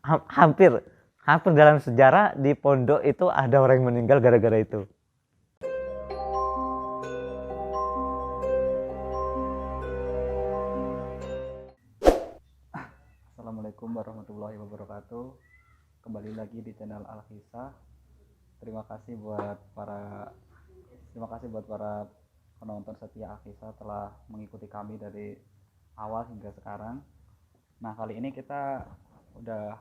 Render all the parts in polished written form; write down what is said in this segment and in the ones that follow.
hampir hampir dalam sejarah di pondok itu ada orang yang meninggal gara-gara itu. Assalamualaikum warahmatullahi wabarakatuh. Kembali lagi di channel Al-Kisah. Terima kasih buat para penonton setia Al-Kisah telah mengikuti kami dari awal hingga sekarang. Nah, kali ini kita udah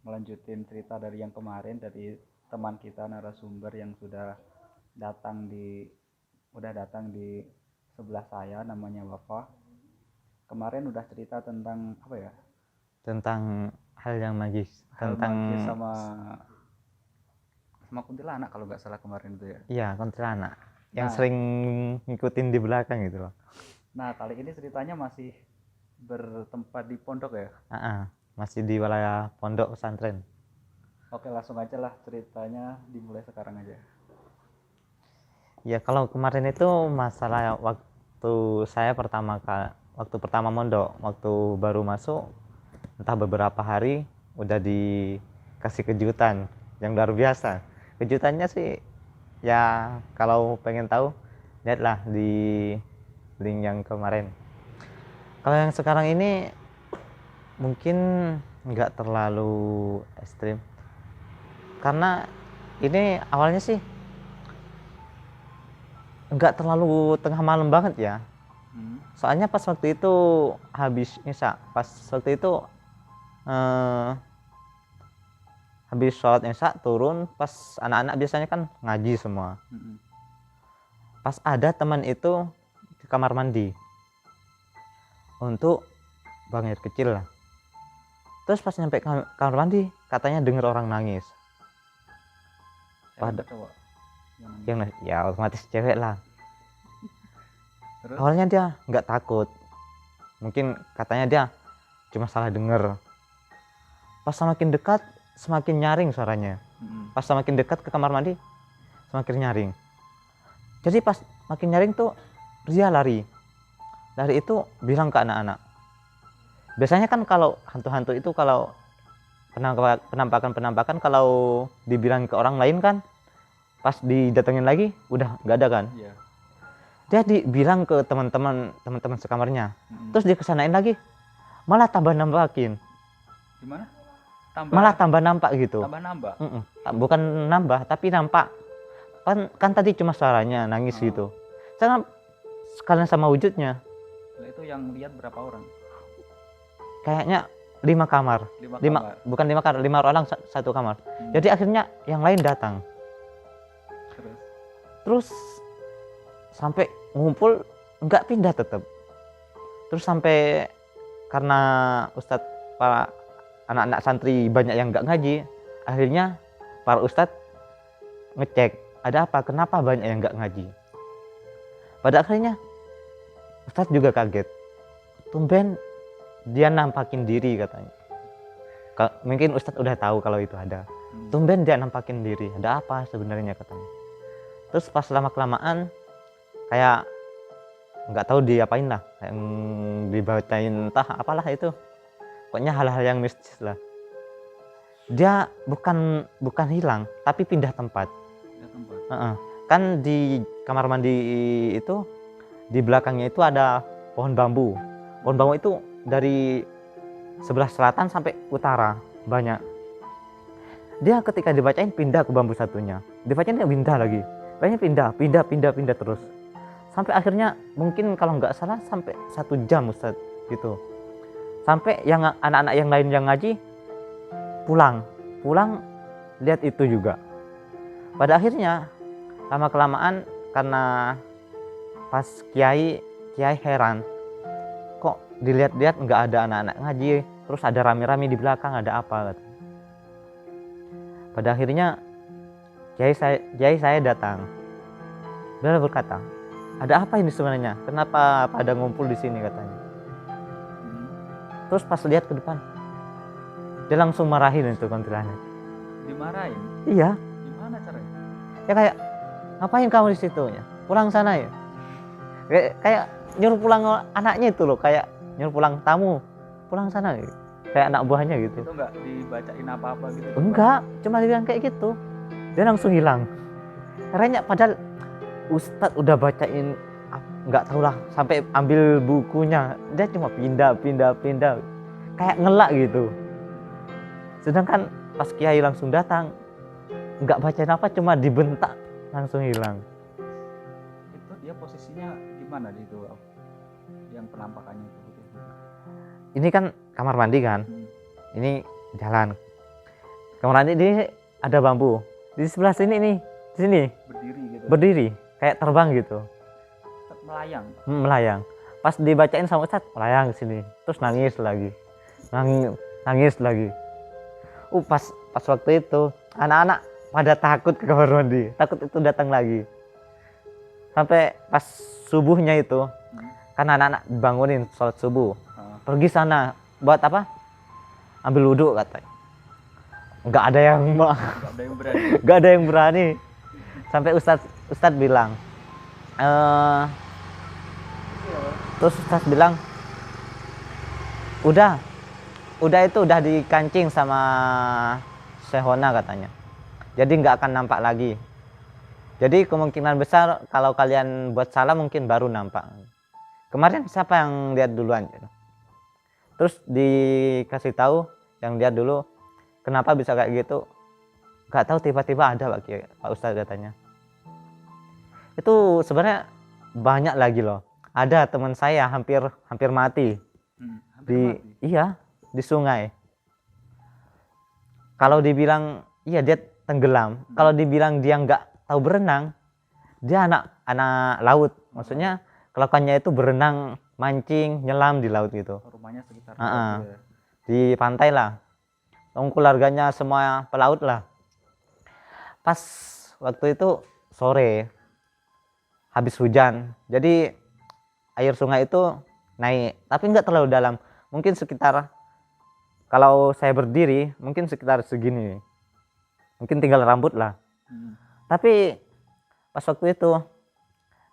melanjutin cerita dari yang kemarin, dari teman kita narasumber yang sudah datang di sebelah saya, namanya Wafa. Kemarin udah cerita tentang Tentang hal yang magis, tentang magis sama kuntilanak kalau nggak salah kemarin itu ya. Iya, kuntilanak yang sering ngikutin di belakang gitu loh. Nah, kali ini ceritanya masih bertempat di pondok ya. Masih di wilayah pondok pesantren. Oke, langsung aja lah ceritanya, dimulai sekarang aja. Ya, kalau kemarin itu masalah waktu saya waktu pertama mondok, waktu baru masuk, entah beberapa hari udah dikasih kejutan yang luar biasa. Kejutannya sih ya, kalau pengen tahu lihatlah di link yang kemarin. Kalau yang sekarang ini mungkin nggak terlalu ekstrim, karena ini awalnya sih nggak terlalu tengah malam banget ya. Soalnya pas waktu itu habis isya, habis sholat isya turun, pas anak-anak biasanya kan ngaji semua. Pas ada teman itu di kamar mandi untuk buang air kecil lah. Terus pas nyampe kamar mandi katanya denger orang nangis. Ya otomatis cewek lah. Terus? Awalnya dia nggak takut, mungkin katanya dia cuma salah denger. Pas semakin dekat semakin nyaring suaranya. Pas semakin dekat ke kamar mandi semakin nyaring. Jadi pas makin nyaring tuh dia lari itu bilang ke anak-anak. Biasanya kan kalau hantu-hantu itu, kalau penampakan kalau dibilang ke orang lain kan pas didatengin lagi udah nggak ada kan. Yeah. Dia dibilang ke teman-teman sekamarnya. Terus dia kesanain lagi, malah tambah nampakin. Gimana? Malah tambah nampak gitu. Tambah nambah? Bukan nambah, tapi nampak. Kan tadi cuma suaranya nangis gitu. Sekalian sama wujudnya. Nah, itu yang lihat berapa orang? Kayaknya 5 kamar. 5 orang satu kamar. Jadi akhirnya yang lain datang. Terus sampai ngumpul nggak pindah tetap. Terus sampai karena ustadz, para anak-anak santri banyak yang nggak ngaji, akhirnya para ustadz ngecek ada apa, kenapa banyak yang nggak ngaji. Pada akhirnya ustadz juga kaget, tumben dia nampakin diri katanya. Mungkin ustadz udah tahu kalau itu ada. Tumben dia nampakin diri, ada apa sebenarnya katanya. Terus pas lama-kelamaan kayak nggak tahu diapain lah, yang dibacain entah apalah itu, pokoknya hal-hal yang mistis lah. Dia bukan hilang tapi pindah tempat. Kan di kamar mandi itu di belakangnya itu ada pohon bambu itu dari sebelah selatan sampai utara banyak. Dia ketika dibacain pindah ke bambu satunya, dibacain dia pindah lagi, pindah terus. Sampai akhirnya mungkin kalau nggak salah sampai 1 jam Ustadz gitu. Sampai yang anak-anak yang lain yang ngaji pulang lihat itu juga. Pada akhirnya lama-kelamaan, karena pas kiai heran, kok dilihat-lihat nggak ada anak-anak ngaji, terus ada rame-rame di belakang, ada apa? Pada akhirnya kiai saya datang. Beliau berkata, ada apa ini sebenarnya? Kenapa pada ngumpul di sini katanya? Terus pas lihat ke depan, dia langsung marahin itu kuntilanak. Dimarahin? Iya. Gimana caranya? Ya kayak, ngapain kamu di situ ya? Pulang sana ya. Kayak nyuruh pulang anaknya itu loh, kayak nyuruh pulang tamu, pulang sana. kayak anak buahnya gitu. Itu nggak dibacain apa-apa gitu? Enggak, cuma dia bilang kayak gitu. Dia langsung hilang. Caranya padahal Ustadz udah bacain nggak tahu lah sampai ambil bukunya, dia cuma pindah kayak ngelak gitu. Sedangkan pas kiai langsung datang nggak bacain apa, cuma dibentak langsung hilang. Itu dia posisinya gimana di itu, yang penampakannya itu? Ini kan kamar mandi kan, ini jalan kamar mandi, ini ada bambu di sebelah sini nih, di sini Berdiri gitu? berdiri kayak terbang gitu, Melayang? melayang. Pas dibacain sama Ustadz melayang ke sini, terus nangis lagi, nangis lagi. Pas waktu itu anak-anak pada takut ke kamar mandi, takut itu datang lagi. Sampai pas subuhnya itu kan anak-anak bangunin sholat subuh, pergi sana buat apa, ambil wudhu katanya. Nggak ada yang berani. nggak ada yang berani. Sampai Ustadz bilang, terus Ustadz bilang udah itu udah dikancing sama Sehona katanya, jadi nggak akan nampak lagi. Jadi kemungkinan besar kalau kalian buat salah mungkin baru nampak. Kemarin siapa yang lihat duluan? Terus dikasih tahu yang lihat dulu, kenapa bisa kayak gitu? Nggak tahu, tiba-tiba ada Pak Ustadz katanya. Itu sebenarnya banyak lagi loh. Ada teman saya hampir mati. Iya, di sungai. Kalau dibilang iya dia tenggelam, kalau dibilang dia nggak tahu berenang, dia anak laut. Maksudnya kelakuannya itu berenang, mancing, nyelam di laut gitu. Rumahnya sekitar di pantai lah. Keluarganya semua pelaut lah. Pas waktu itu sore, habis hujan, jadi air sungai itu naik, tapi nggak terlalu dalam. Mungkin sekitar, kalau saya berdiri mungkin sekitar segini, mungkin tinggal rambut lah. Tapi pas waktu itu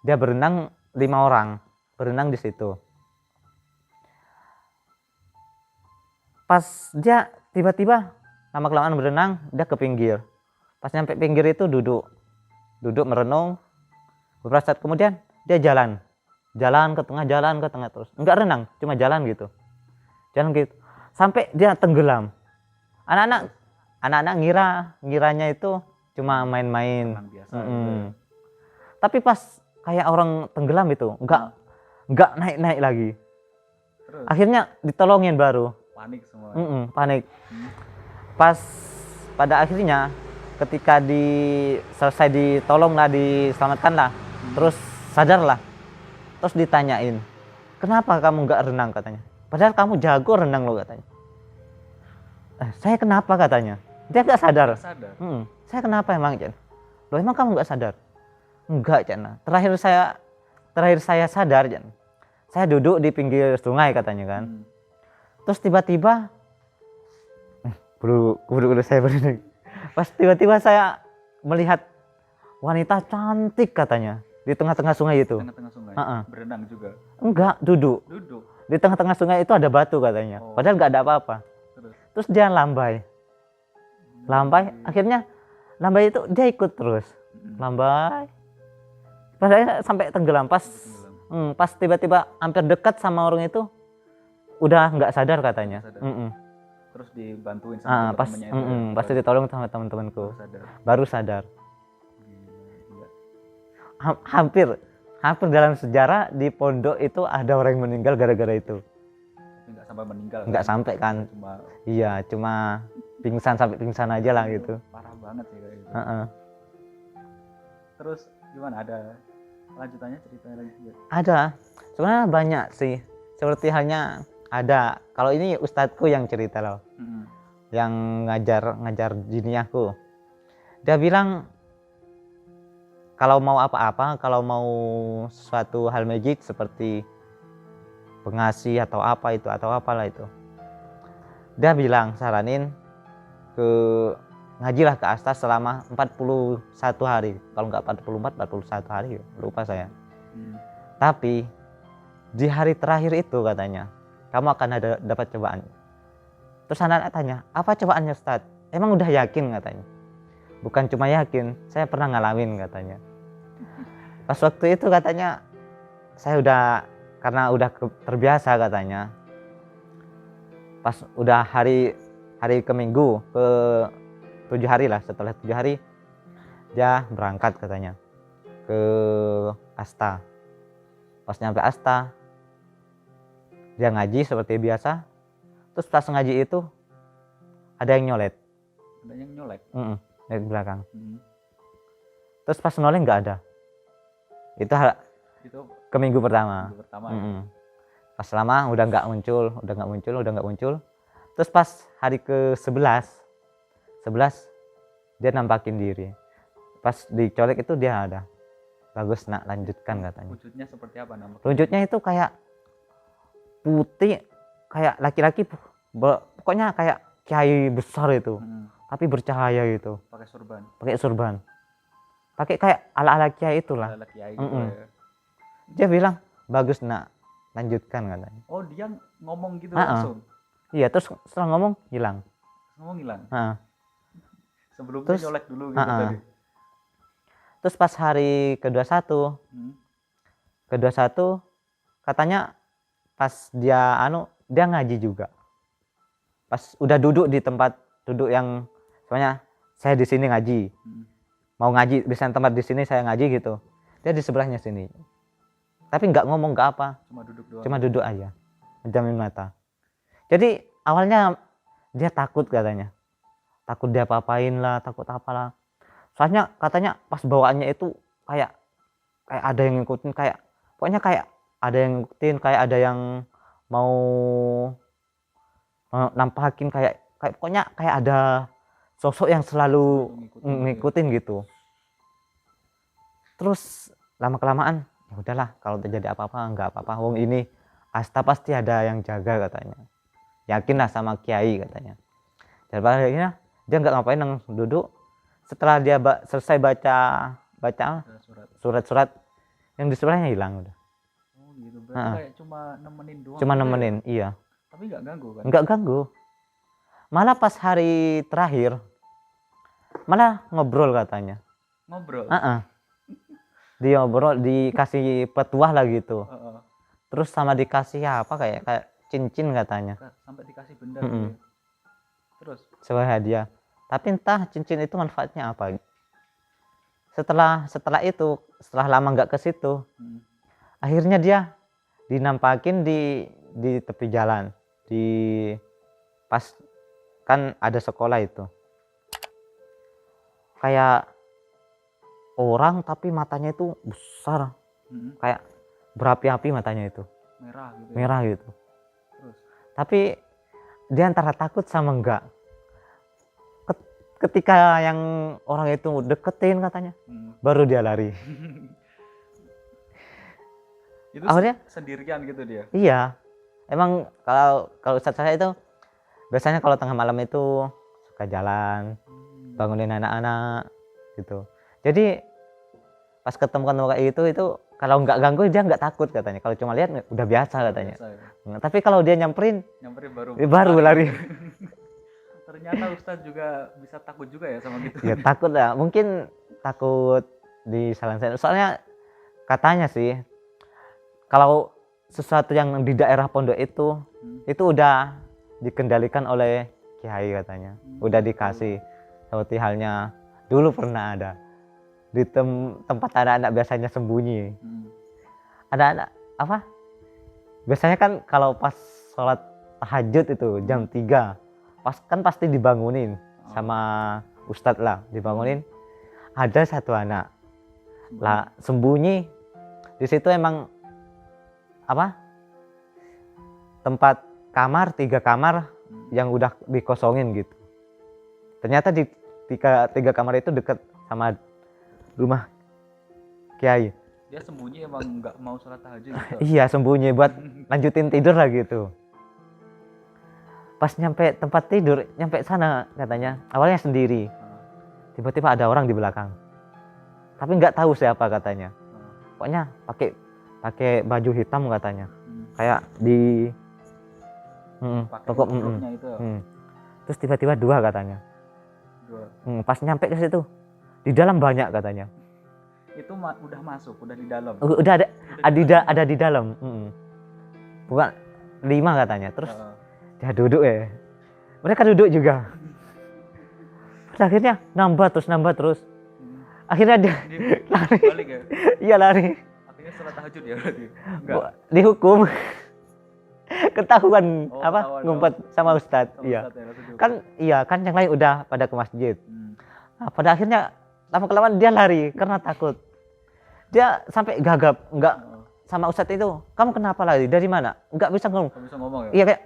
dia berenang, 5 orang berenang di situ. Pas dia tiba-tiba lama kelamaan berenang, dia ke pinggir. Pas nyampe pinggir itu duduk merenung. Beberapa saat kemudian dia jalan ke tengah terus. Enggak renang, cuma jalan gitu. Sampai dia tenggelam. Anak-anak ngiranya itu cuma main-main. Tapi pas kayak orang tenggelam itu, enggak naik lagi. Terus? Akhirnya ditolongin baru. Panik semua. Panik. Pas pada akhirnya ketika selesai ditolong lah, diselamatkan lah, terus sadar lah, terus ditanyain, kenapa kamu nggak renang katanya, padahal kamu jago renang lo katanya. Saya kenapa katanya, dia nggak sadar. Saya kenapa emang Jan? Lo emang kamu nggak sadar? Enggak Jan, terakhir saya sadar Jan, saya duduk di pinggir sungai katanya kan. Terus tiba-tiba bulu saya berdiri. Pas tiba-tiba saya melihat wanita cantik katanya di tengah-tengah sungai itu. Tengah-tengah sungai. Berenang juga? Enggak, duduk. Di tengah-tengah sungai itu ada batu katanya. Padahal nggak ada apa-apa. Terus dia lambai. Akhirnya lambai itu dia ikut terus. Lambai. Padahal sampai tenggelam. Pas tiba-tiba hampir dekat sama orang itu, udah nggak sadar katanya. Terus dibantuin sama teman-temannya itu. Pasti ditolong sama teman-temanku. Baru sadar. Hampir dalam sejarah di pondok itu ada orang yang meninggal gara-gara itu. Nggak sampai meninggal. Nggak sampai kan? Cuma pingsan aja lah gitu. Parah banget sih kayak gitu. Terus gimana, ada lanjutannya, ceritanya lagi? Ada. Sebenarnya banyak sih. Seperti halnya ada. Kalau ini ustadzku yang cerita loh. Yang ngajar jiniyahku. Dia bilang kalau mau apa-apa, kalau mau suatu hal magic seperti pengasih atau apa itu atau apalah itu, dia bilang saranin ngajilah ke Asta selama 41 hari. Kalau nggak 41 hari, lupa saya. Tapi di hari terakhir itu katanya kamu akan dapat cobaan. Terus anak-anak tanya, apa cobaannya Ustadz? Emang udah yakin katanya? Bukan cuma yakin, saya pernah ngalamin katanya. Pas waktu itu katanya, saya udah, karena udah terbiasa katanya. Pas udah hari ke Minggu, ke 7 hari lah, setelah 7 hari, dia berangkat katanya ke Asta. Pas nyampe Asta, dia ngaji seperti biasa. Terus pas ngaji itu ada yang nyolet. Ada yang nyolek. Dari belakang. Terus pas noleh nggak ada. Itu ke minggu pertama. Minggu pertama. Pas lama udah nggak muncul. Terus pas hari ke 11 dia nampakin diri. Pas dicolek itu dia ada. Bagus nak, lanjutkan katanya. Wujudnya seperti apa namanya? Wujudnya itu kayak putih, kayak laki-laki, pokoknya kayak kiai besar itu. Tapi bercahaya gitu. Pakai surban. Pakai kayak ala-ala kiai itulah. Ala kiai gitu ya. Dia bilang, bagus nak, lanjutkan katanya. Oh, dia ngomong gitu langsung? Iya, terus setelah ngomong hilang. Sebelumnya terus, nyolek dulu gitu tadi. Terus pas hari ke-21 katanya pas dia ngaji juga. Pas udah duduk di tempat duduk yang soalnya saya di sini ngaji. Mau ngaji bisa tempat di sini saya ngaji gitu. Dia di sebelahnya sini. Tapi nggak ngomong, nggak apa. Cuma duduk aja. Menjamin mata. Jadi awalnya dia takut katanya. Takut dia apa-apain lah, takut apalah. Soalnya katanya pas bawaannya itu kayak ada yang ngikutin, pokoknya kayak ada yang ngikutin, kayak ada yang mau nampakin, kayak pokoknya kayak ada sosok yang selalu ngikutin gitu. Terus lama kelamaan ya udahlah, kalau terjadi apa-apa nggak apa-apa, wong ini Asta pasti ada yang jaga katanya. Yakinlah sama kiai katanya. Daripada akhirnya dia nggak ngapain, langsung duduk. Setelah dia selesai baca surat-surat yang di sebelahnya hilang udah. Oh gitu, berarti kayak cuma nemenin doang. Cuma nemenin, iya. Tapi nggak ganggu kan? Nggak ganggu. Malah pas hari terakhir, malah ngobrol katanya. Ngobrol? Dia ngobrol, dikasih petuah lah gitu. Terus sama dikasih apa kayak cincin katanya. Sampai dikasih benda gitu. Terus? Sebagai hadiah. Tapi entah cincin itu manfaatnya apa. Setelah lama nggak ke situ, akhirnya dia dinampakin di tepi jalan, pas kan ada sekolah itu, kayak orang tapi matanya itu besar, kayak berapi-api matanya itu, merah gitu. Terus? Tapi dia antara takut sama enggak. Ketika yang orang itu deketin katanya, baru dia lari. Itu akhirnya sendirian gitu dia? Iya, emang kalau Ustadz saya itu biasanya kalau tengah malam itu suka jalan, bangunin anak-anak gitu. Jadi pas ketemu kayak itu kalau nggak ganggu dia nggak takut katanya. Kalau cuma lihat udah biasa katanya. Nah, tapi kalau dia nyamperin baru lari. Ternyata Ustadz juga bisa takut juga ya sama gitu. Ya takut lah, mungkin takut disalah-salahin. Soalnya katanya sih kalau sesuatu yang di daerah pondok itu udah dikendalikan oleh kiai katanya. Udah dikasih, seperti halnya dulu pernah ada di tempat anak-anak biasanya sembunyi. Ada apa? Biasanya kan kalau pas sholat tahajud itu jam 3 pasti dibangunin sama ustadz lah, dibangunin. Ada satu anak lah sembunyi di situ, emang apa, tempat kamar 3 kamar yang udah dikosongin gitu. Ternyata di 3 kamar itu deket sama rumah kiai. Dia sembunyi emang nggak mau sholat tahajud gitu? Iya, sembunyi buat lanjutin tidur lah gitu. Pas nyampe tempat tidur, nyampe sana katanya, awalnya sendiri. Tiba-tiba ada orang di belakang. Tapi nggak tahu siapa katanya. Pokoknya pakai baju hitam katanya. Kayak di toko itu. Terus tiba-tiba 2 katanya. 2. Pas nyampe ke situ, di dalam banyak katanya. Itu udah masuk, udah di dalam. Udah ada, Udah ada di dalam. Bukan 5 katanya. Terus Heeh. dia duduk ya. Mereka duduk juga. Terus akhirnya nambah terus. Akhirnya dia lari. Balik ya. Iya lari. Akhirnya sholat tahajud ya berarti. Enggak. Dihukum. Ketahuan Ketahuan, ngumpet sama Ustadz. Sama Iya. Ustadz ya, langsung dihukum. Kan yang lain udah pada ke masjid. Hmm. Nah, pada akhirnya lama-kelamaan dia lari karena takut. Dia sampai gagap, enggak Heeh. sama Ustadz itu. Kamu kenapa lari? Dari mana? Enggak bisa ngomong. Nggak bisa ngomong ya. Iya kayak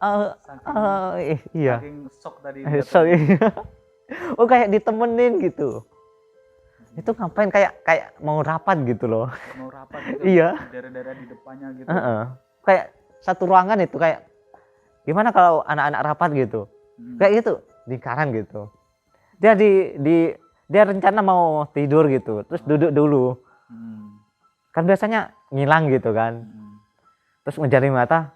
Saking, iya. saking shock tadi. Sorry. Oh kayak ditemenin gitu. Itu ngapain kayak mau rapat gitu loh. Mau rapat gitu. Iya. Daerah-daerah di depannya gitu. Kayak satu ruangan itu kayak gimana kalau anak-anak rapat gitu. Kayak gitu, lingkaran gitu. Dia dia rencana mau tidur gitu, terus duduk dulu. Kan biasanya ngilang gitu kan. Terus mencari mata,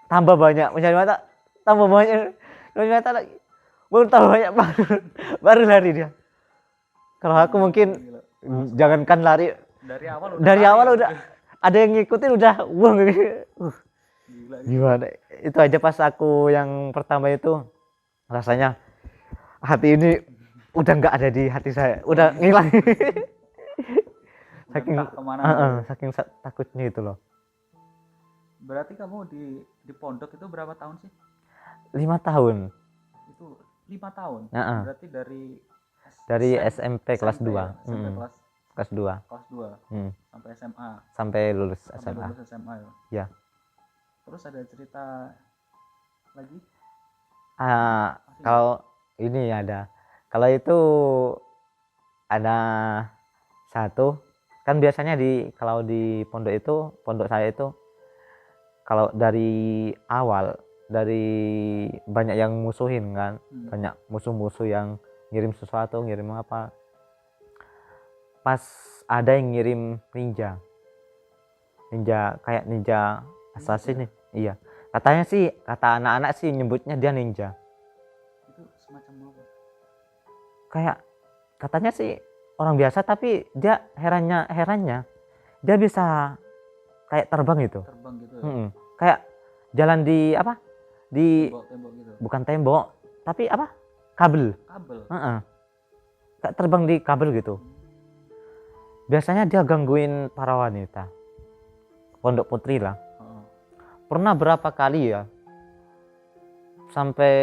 tambah banyak, mencari mata, tambah banyak. Mencari mata lagi. Baru tambah banyak baru lari dia. Kalau aku mungkin jangankan lari, dari awal udah ada yang ngikutin udah wah gimana itu aja. Pas aku yang pertama itu rasanya hati ini udah nggak ada di hati saya, udah ngilang. saking takutnya itu loh. Berarti kamu di pondok itu berapa tahun sih? 5 tahun. Itu 5 tahun. Berarti dari SMP kelas 2 ya? SMP kelas 2 sampai SMA, sampai lulus sampai SMA. lulus SMA Ya. Terus ada cerita lagi? Kalau ini ada, kalau itu ada satu kan biasanya kalau di pondok saya itu kalau dari awal dari banyak yang musuhin kan, banyak musuh-musuh yang ngirim sesuatu, ngirim apa, pas ada yang ngirim ninja kayak ninja assassin nih. Iya, katanya sih, kata anak-anak sih nyebutnya dia ninja. Itu semacam apa? Kayak katanya sih orang biasa, tapi dia herannya dia bisa kayak terbang gitu ya? Kayak jalan di Tembok gitu. bukan tembok tapi kabel. Kayak terbang di kabel gitu. Biasanya dia gangguin para wanita pondok putri lah. Pernah berapa kali ya sampai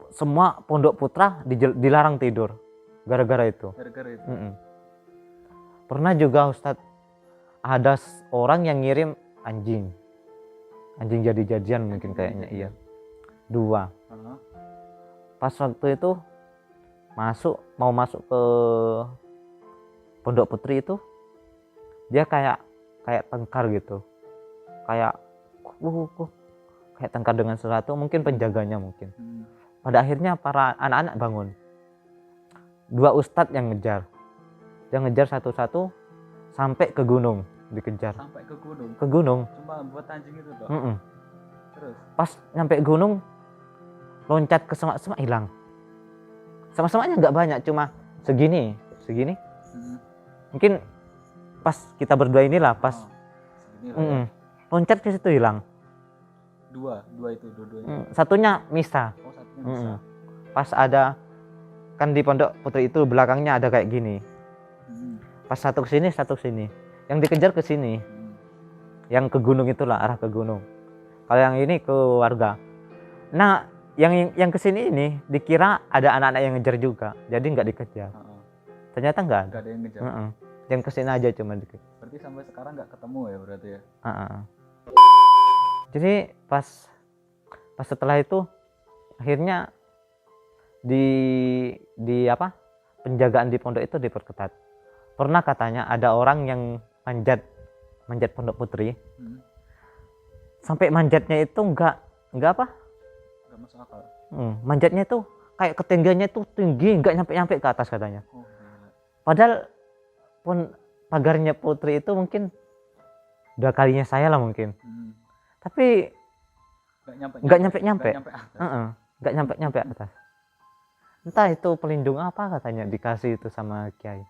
semua pondok putra dilarang tidur gara-gara itu. Pernah juga Ustadz, ada orang yang ngirim anjing jadi-jadian mungkin kayaknya. Iya, 2. Pas waktu itu mau masuk ke pondok putri itu, dia kayak tengkar gitu, kayak tengkar dengan sesuatu, mungkin penjaganya mungkin. Pada akhirnya para anak-anak bangun, 2 ustadz yang ngejar satu-satu sampai ke gunung, dikejar sampai ke gunung cuma buat anjing itu toh. Terus pas nyampe gunung loncat ke semak-semak, hilang. Semak-semaknya nggak banyak, cuma segini. Mungkin pas kita berdua inilah pas loncat ke situ hilang. Dua itu dua-duanya. Satunya misah. Satunya misah. Pas ada kan di pondok putri itu belakangnya ada kayak gini. Pas satu ke sini, yang dikejar ke sini. Yang ke gunung itulah, arah ke gunung. Kalau yang ini ke warga. Nah, yang ke sini ini dikira ada anak-anak yang ngejar juga, jadi nggak dikejar. Ternyata nggak ada yang ngejar. Yang ke sini aja cuma dikejar. Berarti sampai sekarang nggak ketemu ya berarti ya? Jadi pas setelah itu akhirnya di penjagaan di pondok itu diperketat. Pernah katanya ada orang yang manjat pondok putri. Sampai manjatnya itu enggak masuk akal. Manjatnya itu kayak ketinggiannya itu tinggi, enggak nyampe ke atas katanya. Padahal pun pagarnya putri itu mungkin 2 kalinya saya lah mungkin. Tapi nggak nyampe-nyampe. atas. Heeh, nggak nyampe-nyampe atas. Entah itu pelindung apa katanya dikasih itu sama kiai.